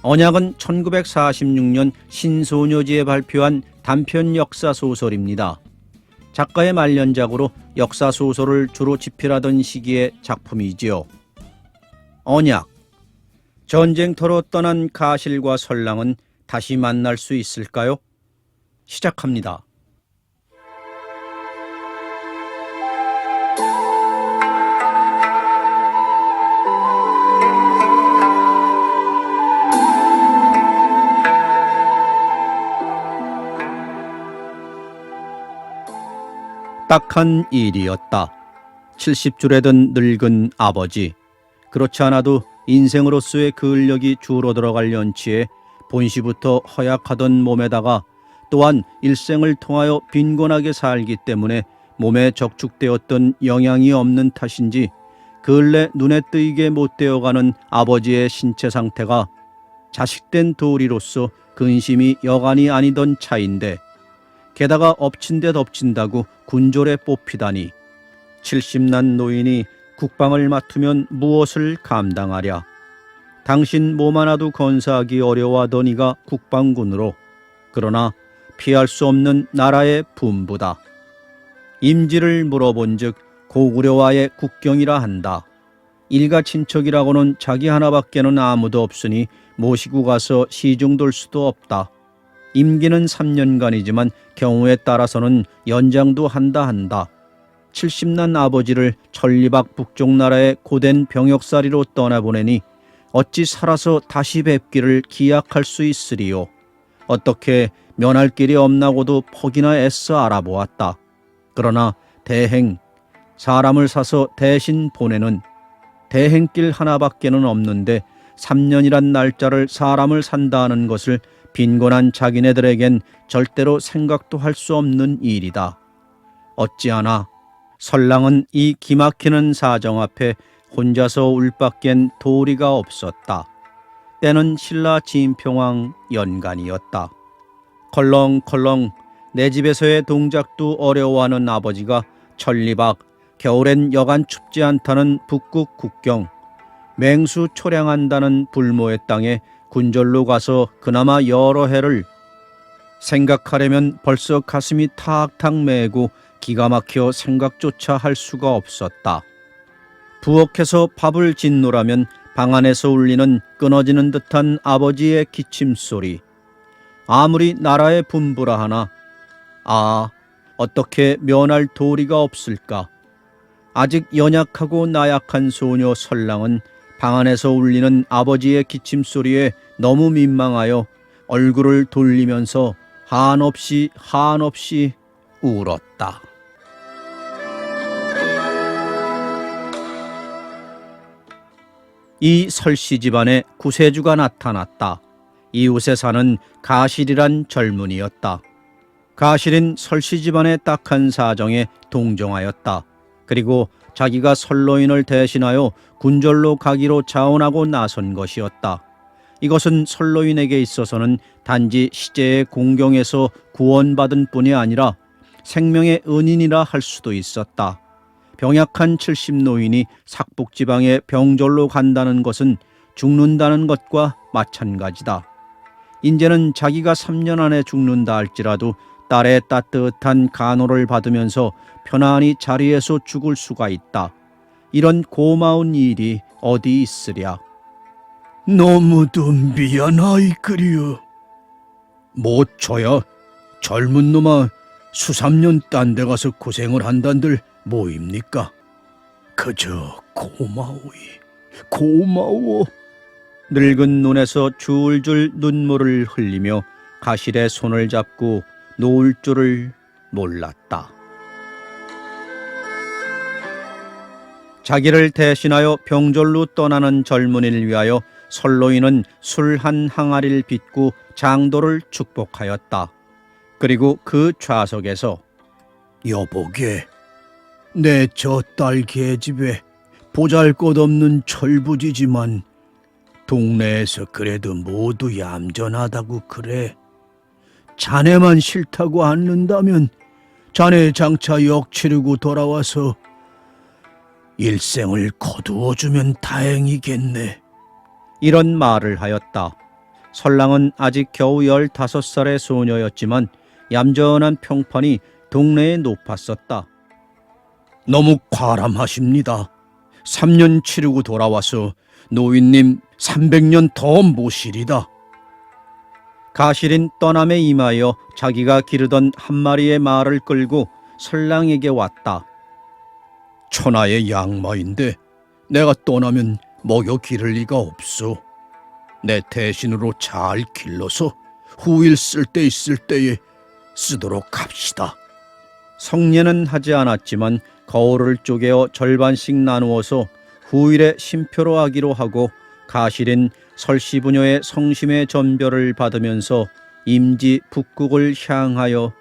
언약은 1946년 신소녀지에 발표한 단편 역사소설입니다. 작가의 말년작으로 역사소설을 주로 집필하던 시기의 작품이지요. 언약. 전쟁터로 떠난 가실과 설랑은 다시 만날 수 있을까요? 시작합니다. 딱한 일이었다. 70줄에 든 늙은 아버지. 그렇지 않아도 인생으로서의 근력이 줄어들어갈 연치에 본시부터 허약하던 몸에다가 또한 일생을 통하여 빈곤하게 살기 때문에 몸에 적축되었던 영양이 없는 탓인지 근래 눈에 띄게 못 되어가는 아버지의 신체 상태가 자식된 도리로서 근심이 여간이 아니던 차인데 게다가 엎친 데 덮친다고 군졸에 뽑히다니 70난 노인이 국방을 맡으면 무엇을 감당하랴. 당신 몸 하나도 건사하기 어려워하더니가 국방군으로. 그러나 피할 수 없는 나라의 분부다. 임지를 물어본즉 고구려와의 국경이라 한다. 일가 친척이라고는 자기 하나밖에는 아무도 없으니 모시고 가서 시중돌 수도 없다. 임기는 3년간이지만 경우에 따라서는 연장도 한다. 70난 아버지를 천리박 북쪽 나라의 고된 병역살이로 떠나보내니 어찌 살아서 다시 뵙기를 기약할 수 있으리요. 어떻게 면할 길이 없나고도 퍽이나 애써 알아보았다. 그러나 대행, 사람을 사서 대신 보내는 대행길 하나밖에는 없는데 3년이란 날짜를 사람을 산다 하는 것을 빈곤한 자기네들에겐 절대로 생각도 할 수 없는 일이다. 어찌하나 설랑은 이 기막히는 사정 앞에 혼자서 울 밖엔 도리가 없었다. 때는 신라 진평왕 연간이었다. 컬렁컬렁 내 집에서의 동작도 어려워하는 아버지가 천리박 겨울엔 여간 춥지 않다는 북극 국경 맹수 초량한다는 불모의 땅에 군절로 가서 그나마 여러 해를 생각하려면 벌써 가슴이 탁탁 메고 기가 막혀 생각조차 할 수가 없었다. 부엌에서 밥을 짓노라면 방 안에서 울리는 끊어지는 듯한 아버지의 기침소리. 아무리 나라의 분부라 하나 어떻게 면할 도리가 없을까. 아직 연약하고 나약한 소녀 설랑은 방 안에서 울리는 아버지의 기침소리에 너무 민망하여 얼굴을 돌리면서 한없이 울었다. 이 설씨 집안에 구세주가 나타났다. 이웃에 사는 가실이란 젊은이였다. 가실은 설씨 집안의 딱한 사정에 동정하였다. 그리고 자기가 설로인을 대신하여 군절로 가기로 자원하고 나선 것이었다. 이것은 설로인에게 있어서는 단지 시제의 공경에서 구원받은 뿐이 아니라 생명의 은인이라 할 수도 있었다. 병약한 70노인이 삭북지방에 병절로 간다는 것은 죽는다는 것과 마찬가지다. 인제는 자기가 3년 안에 죽는다 할지라도 딸의 따뜻한 간호를 받으면서 편안히 자리에서 죽을 수가 있다. 이런 고마운 일이 어디 있으랴. 너무도 미안하이그리여. 저야 젊은 놈아 수삼년 딴 데 가서 고생을 한단들 뭐입니까? 그저 고마워. 늙은 눈에서 줄줄 눈물을 흘리며 가실의 손을 잡고 놓을 줄을 몰랐다. 자기를 대신하여 병절로 떠나는 젊은이를 위하여 설로인은 술 한 항아리를 빚고 장도를 축복하였다. 그리고 그 좌석에서 여보게, 내 저 딸 계집애 보잘것없는 철부지지만 동네에서 그래도 모두 얌전하다고 그래. 자네만 싫다고 않는다면 자네 장차 역치르고 돌아와서 일생을 거두어주면 다행이겠네. 이런 말을 하였다. 설랑은 아직 겨우 15살의 소녀였지만 얌전한 평판이 동네에 높았었다. 너무 과람하십니다. 3년 치르고 돌아와서 노인님 300년 더 모시리다. 가실인 떠남에 임하여 자기가 기르던 한 마리의 말을 끌고 설랑에게 왔다. 천하의 양마인데 내가 떠나면 먹여 기를 리가 없소. 내 대신으로 잘 길러서 후일 쓸 때 있을 때에 쓰도록 합시다. 성례는 하지 않았지만 거울을 쪼개어 절반씩 나누어서 후일에 심표로 하기로 하고 가실인 설시부녀의 성심의 전별을 받으면서 임지 북국을 향하여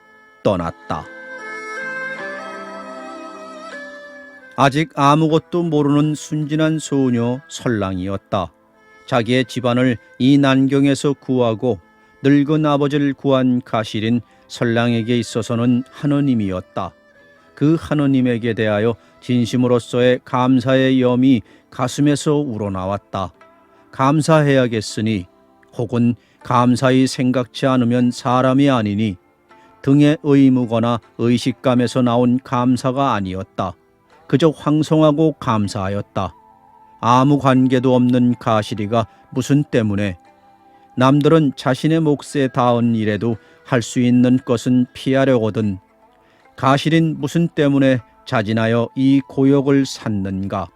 떠났다. 아직 아무것도 모르는 순진한 소녀 설랑이었다. 자기의 집안을 이 난경에서 구하고 늙은 아버지를 구한 가실인 설랑에게 있어서는 하느님이었다. 그 하느님에게 대하여 진심으로서의 감사의 염이 가슴에서 우러나왔다. 감사해야겠으니 혹은 감사히 생각지 않으면 사람이 아니니 등에 의무거나 의식감에서 나온 감사가 아니었다. 그저 황송하고 감사하였다. 아무 관계도 없는 가실이가 무슨 때문에 남들은 자신의 몫에 닿은 일에도 할 수 있는 것은 피하려거든 가실인 무슨 때문에 자진하여 이 고역을 샀는가.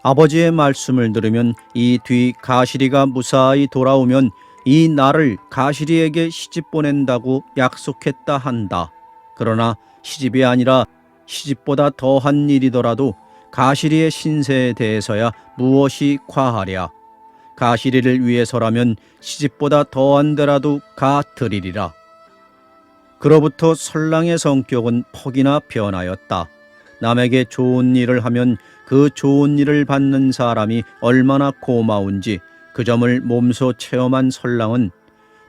아버지의 말씀을 들으면 이 뒤 가실이가 무사히 돌아오면 이 날을 가실이에게 시집 보낸다고 약속했다 한다. 그러나 시집이 아니라 시집보다 더한 일이더라도 가실이의 신세에 대해서야 무엇이 과하랴. 가실이를 위해서라면 시집보다 더한데라도 가드리리라. 그로부터 설랑의 성격은 퍽이나 변하였다. 남에게 좋은 일을 하면 그 좋은 일을 받는 사람이 얼마나 고마운지 그 점을 몸소 체험한 설랑은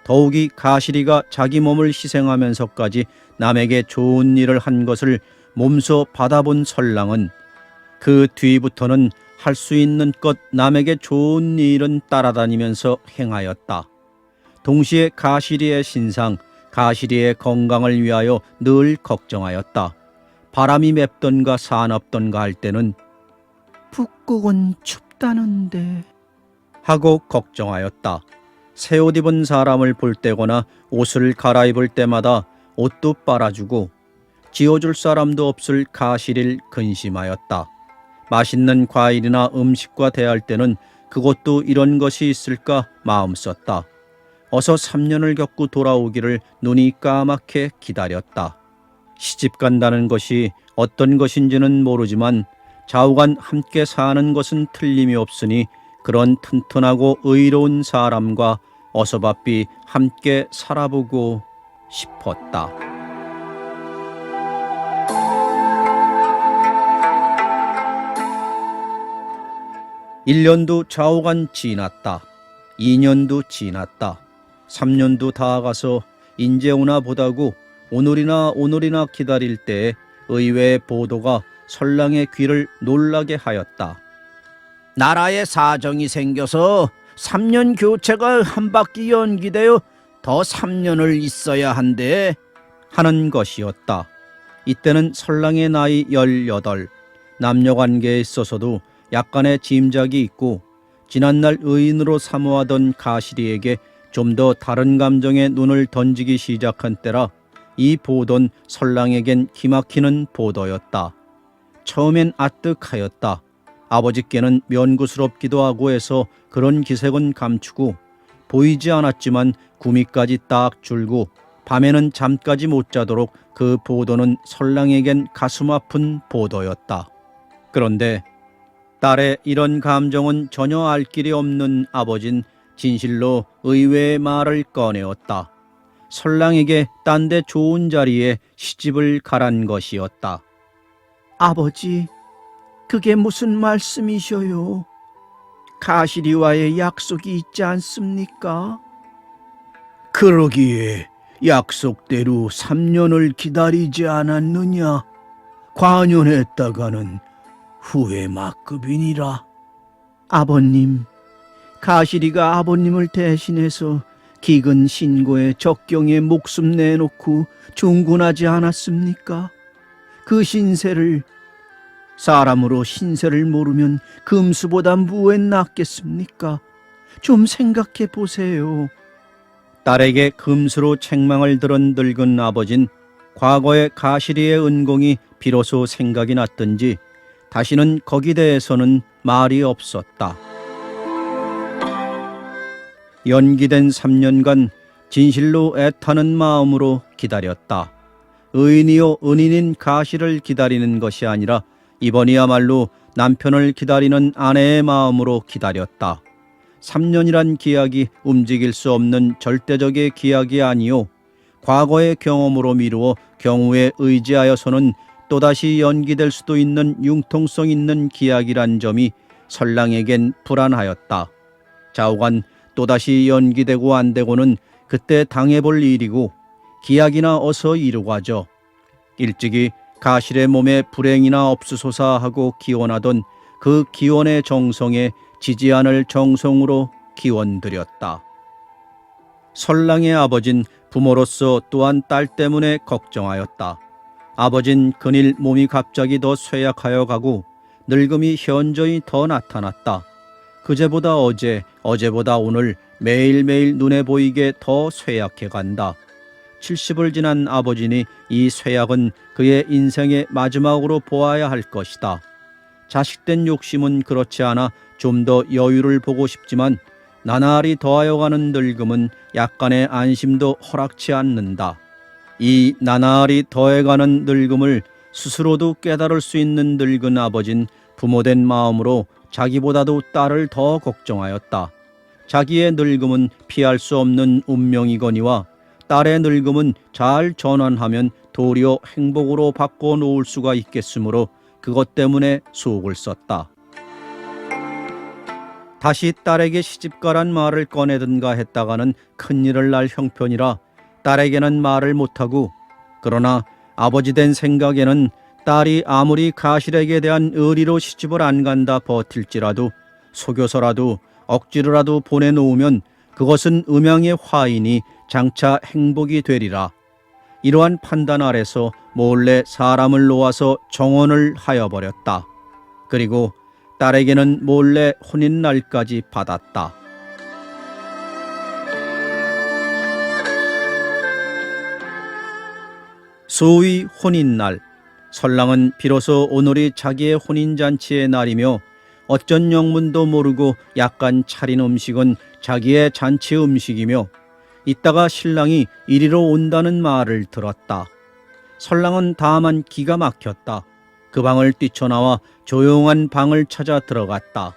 더욱이 가실이가 자기 몸을 희생하면서까지 남에게 좋은 일을 한 것을 몸소 받아본 설랑은 그 뒤부터는 할 수 있는 것 남에게 좋은 일은 따라다니면서 행하였다. 동시에 가실이의 신상, 가실이의 건강을 위하여 늘 걱정하였다. 바람이 맵던가 사납던가 할 때는 북극은 춥다는데 하고 걱정하였다. 새 옷 입은 사람을 볼 때거나 옷을 갈아입을 때마다 옷도 빨아주고 지어줄 사람도 없을 가실일 근심하였다. 맛있는 과일이나 음식과 대할 때는 그것도 이런 것이 있을까 마음 썼다. 어서 3년을 겪고 돌아오기를 눈이 까맣게 기다렸다. 시집 간다는 것이 어떤 것인지는 모르지만 좌우간 함께 사는 것은 틀림이 없으니 그런 튼튼하고 의로운 사람과 어서 바삐 함께 살아보고 싶었다. 1년도 좌우간 지났다. 2년도 지났다. 3년도 다가서 인제 오나 보다고 오늘이나 기다릴 때에 의외의 보도가 설랑의 귀를 놀라게 하였다. 나라에 사정이 생겨서 3년 교체가 한 바퀴 연기되어 더 3년을 있어야 한대 하는 것이었다. 이때는 설랑의 나이 18, 남녀관계에 있어서도 약간의 짐작이 있고 지난날 의인으로 사모하던 가실이에게 좀 더 다른 감정에 눈을 던지기 시작한 때라 이 보도는 설랑에겐 기막히는 보도였다. 처음엔 아뜩하였다. 아버지께는 면구스럽기도 하고 해서 그런 기색은 감추고 보이지 않았지만 구미까지 딱 줄고 밤에는 잠까지 못 자도록 그 보도는 설랑에겐 가슴 아픈 보도였다. 그런데 딸의 이런 감정은 전혀 알 길이 없는 아버진 진실로 의외의 말을 꺼내었다. 설랑에게 딴 데 좋은 자리에 시집을 가란 것이었다. 아버지, 그게 무슨 말씀이셔요? 가실이와의 약속이 있지 않습니까? 그러기에 약속대로 3년을 기다리지 않았느냐? 과년했다가는 후회 막급이니라. 아버님, 가시리가 아버님을 대신해서 기근 신고에 적경에 목숨 내놓고 중군하지 않았습니까? 그 신세를 사람으로 신세를 모르면 금수보다 무엔 낫겠습니까? 좀 생각해 보세요. 딸에게 금수로 책망을 들은 늙은 아버진 과거의 가시리의 은공이 비로소 생각이 났던지 다시는 거기 대해서는 말이 없었다. 연기된 3년간 진실로 애타는 마음으로 기다렸다. 의인이요 은인인 가시를 기다리는 것이 아니라 이번이야말로 남편을 기다리는 아내의 마음으로 기다렸다. 3년이란 기약이 움직일 수 없는 절대적의 기약이 아니요 과거의 경험으로 미루어 경우에 의지하여서는 또다시 연기될 수도 있는 융통성 있는 기약이란 점이 설랑에겐 불안하였다. 좌우간 또다시 연기되고 안 되고는 그때 당해볼 일이고 기약이나 어서 이루가죠. 일찍이 가실의 몸에 불행이나 없으소사 하고 기원하던 그 기원의 정성에 지지 않을 정성으로 기원드렸다. 설랑의 아버진 부모로서 또한 딸 때문에 걱정하였다. 아버진 근일 몸이 갑자기 더 쇠약하여 가고 늙음이 현저히 더 나타났다. 그제보다 어제, 어제보다 오늘 매일매일 눈에 보이게 더 쇠약해 간다. 70을 지난 아버지니 이 쇠약은 그의 인생의 마지막으로 보아야 할 것이다. 자식된 욕심은 그렇지 않아 좀 더 여유를 보고 싶지만 나날이 더하여 가는 늙음은 약간의 안심도 허락치 않는다. 이 나날이 더해가는 늙음을 스스로도 깨달을 수 있는 늙은 아버진 부모된 마음으로 자기보다도 딸을 더 걱정하였다. 자기의 늙음은 피할 수 없는 운명이거니와 딸의 늙음은 잘 전환하면 도리어 행복으로 바꿔놓을 수가 있겠으므로 그것 때문에 속을 썼다. 다시 딸에게 시집가란 말을 꺼내든가 했다가는 큰일을 날 형편이라 딸에게는 말을 못하고, 그러나 아버지 된 생각에는 딸이 아무리 가실에게 대한 의리로 시집을 안 간다 버틸지라도 속여서라도 억지로라도 보내놓으면 그것은 음양의 화인이 장차 행복이 되리라. 이러한 판단 아래서 몰래 사람을 놓아서 정혼을 하여버렸다. 그리고 딸에게는 몰래 혼인날까지 받았다. 소위 혼인날, 설랑은 비로소 오늘이 자기의 혼인잔치의 날이며 어쩐 영문도 모르고 약간 차린 음식은 자기의 잔치 음식이며 이따가 신랑이 이리로 온다는 말을 들었다. 설랑은 다만 기가 막혔다. 그 방을 뛰쳐나와 조용한 방을 찾아 들어갔다.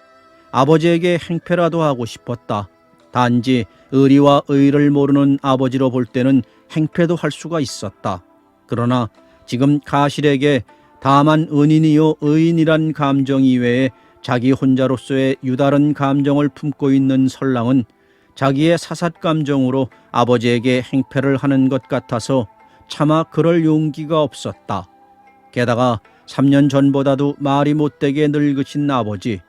아버지에게 행패라도 하고 싶었다. 단지 의리와 의를 모르는 아버지로 볼 때는 행패도 할 수가 있었다. 그러나 지금 가실에게 다만 은인이요 의인이란 감정 이외에 자기 혼자로서의 유다른 감정을 품고 있는 설랑은 자기의 사삿감정으로 아버지에게 행패를 하는 것 같아서 차마 그럴 용기가 없었다. 게다가 3년 전보다도 말이 못되게 늙으신 아버지,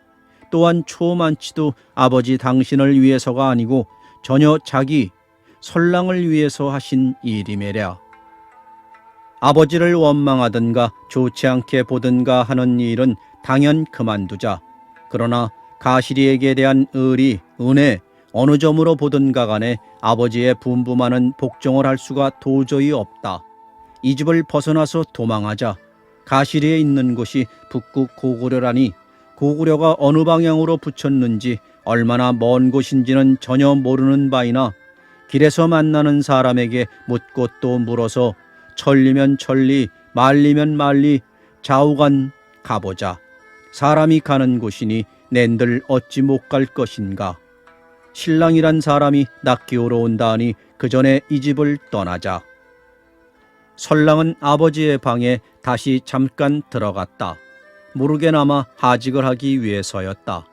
또한 초만치도 아버지 당신을 위해서가 아니고 전혀 자기, 설랑을 위해서 하신 일이매랴. 아버지를 원망하든가 좋지 않게 보든가 하는 일은 당연 그만두자. 그러나 가시리에게 대한 의리, 은혜, 어느 점으로 보든가 간에 아버지의 분부많은 복종을 할 수가 도저히 없다. 이 집을 벗어나서 도망하자. 가시리에 있는 곳이 북극 고구려라니 고구려가 어느 방향으로 붙였는지 얼마나 먼 곳인지는 전혀 모르는 바이나 길에서 만나는 사람에게 묻고 또 물어서 천리면 천리, 말리면 말리, 좌우간 가보자. 사람이 가는 곳이니 낸들 어찌 못 갈 것인가. 신랑이란 사람이 낚기오러 온다 하니 그 전에 이 집을 떠나자. 설랑은 아버지의 방에 다시 잠깐 들어갔다. 모르게나마 하직을 하기 위해서였다.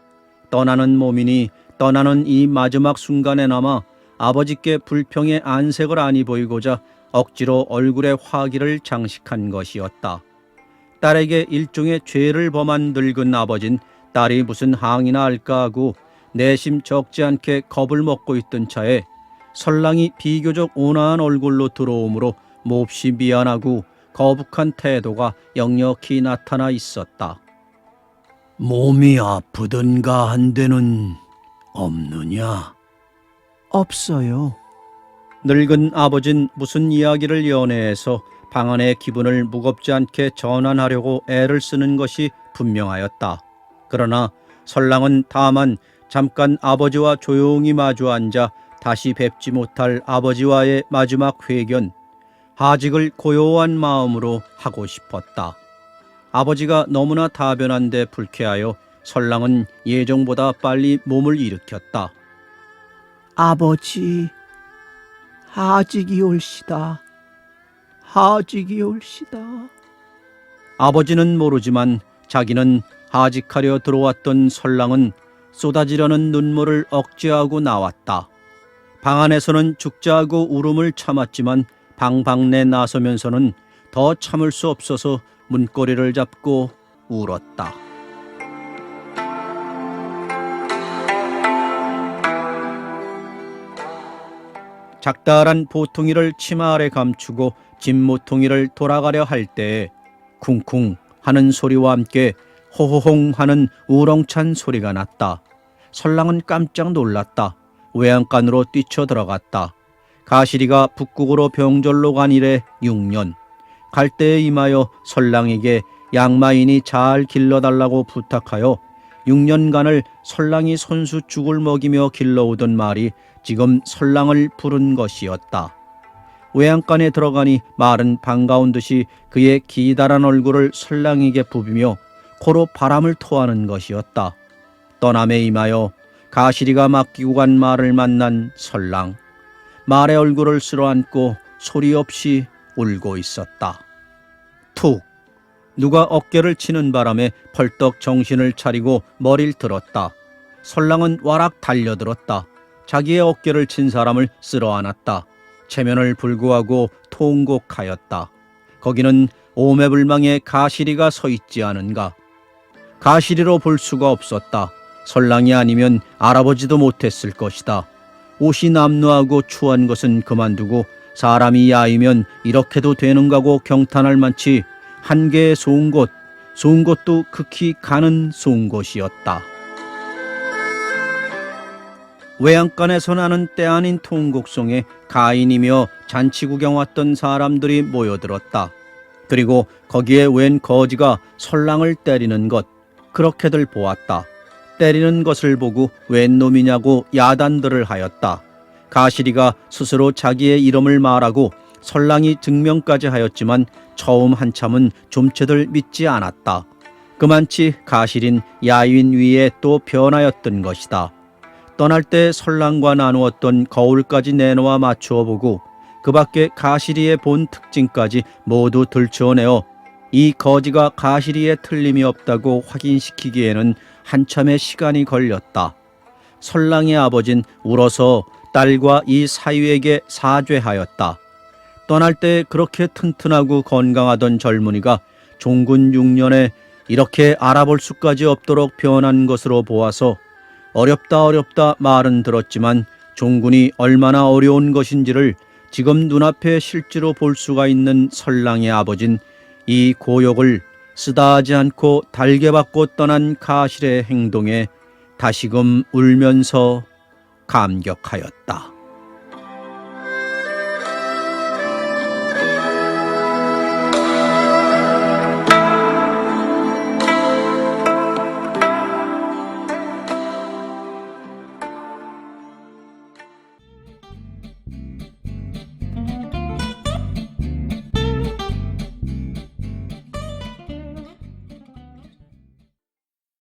떠나는 몸이니 떠나는 이 마지막 순간에나마 아버지께 불평의 안색을 아니 보이고자 억지로 얼굴에 화기를 장식한 것이었다. 딸에게 일종의 죄를 범한 늙은 아버진 딸이 무슨 항이나 할까 하고 내심 적지 않게 겁을 먹고 있던 차에 설랑이 비교적 온화한 얼굴로 들어오므로 몹시 미안하고 거북한 태도가 역력히 나타나 있었다. 몸이 아프든가 한 데는 없느냐? 없어요. 늙은 아버진 무슨 이야기를 연해해서 방안의 기분을 무겁지 않게 전환하려고 애를 쓰는 것이 분명하였다. 그러나 설랑은 다만 잠깐 아버지와 조용히 마주 앉아 다시 뵙지 못할 아버지와의 마지막 회견, 하직을 고요한 마음으로 하고 싶었다. 아버지가 너무나 다변한 데 불쾌하여 설랑은 예정보다 빨리 몸을 일으켰다. 아버지, 하직이 올시다. 하직이 올시다. 아버지는 모르지만 자기는 하직하려 들어왔던 설랑은 쏟아지려는 눈물을 억제하고 나왔다. 방 안에서는 죽자하고 울음을 참았지만 방 밖내 나서면서는 더 참을 수 없어서 문고리를 잡고 울었다. 작달한 보통이를 치마 아래 감추고 집모퉁이를 돌아가려 할 때에 쿵쿵 하는 소리와 함께 호호홍 하는 우렁찬 소리가 났다. 설랑은 깜짝 놀랐다. 외양간으로 뛰쳐들어갔다. 가시리가 북극으로 병절로 간 이래 6년. 갈 때에 임하여 설랑에게 양마인이 잘 길러달라고 부탁하여 6년간을 설랑이 손수 죽을 먹이며 길러오던 말이 지금 설랑을 부른 것이었다. 외양간에 들어가니 말은 반가운 듯이 그의 기다란 얼굴을 설랑에게 부비며 코로 바람을 토하는 것이었다. 떠남에 임하여 가시리가 맡기고 간 말을 만난 설랑. 말의 얼굴을 쓸어안고 소리 없이 울고 있었다. 툭! 누가 어깨를 치는 바람에 벌떡 정신을 차리고 머리를 들었다. 설랑은 와락 달려들었다. 자기의 어깨를 친 사람을 쓸어안았다. 체면을 불구하고 통곡하였다. 거기는 오매불망의 가시리가 서 있지 않은가. 가시리로 볼 수가 없었다. 설랑이 아니면 알아보지도 못했을 것이다. 옷이 남루하고 추한 것은 그만두고 사람이 야이면 이렇게도 되는가고 경탄할 만치 한 개의 좋은 곳도 극히 가는 좋은 곳이었다. 외양간에서 나는 때 아닌 통곡송에 가인이며 잔치 구경 왔던 사람들이 모여들었다. 그리고 거기에 웬 거지가 설랑을 때리는 것, 그렇게들 보았다. 때리는 것을 보고 웬 놈이냐고 야단들을 하였다. 가시리가 스스로 자기의 이름을 말하고 설랑이 증명까지 하였지만 처음 한참은 좀채들 믿지 않았다. 그만치 가시린 야윈 위에 또 변하였던 것이다. 떠날 때 설랑과 나누었던 거울까지 내놓아 맞추어 보고 그 밖에 가시리의 본 특징까지 모두 들추어내어 이 거지가 가시리에 틀림이 없다고 확인시키기에는 한참의 시간이 걸렸다. 설랑의 아버진 울어서 딸과 이 사위에게 사죄하였다. 떠날 때 그렇게 튼튼하고 건강하던 젊은이가 종군 6년에 이렇게 알아볼 수까지 없도록 변한 것으로 보아서 어렵다 말은 들었지만 종군이 얼마나 어려운 것인지를 지금 눈앞에 실제로 볼 수가 있는 설랑의 아버진 이 고욕을 쓰다하지 않고 달게 받고 떠난 가실의 행동에 다시금 울면서 감격하였다.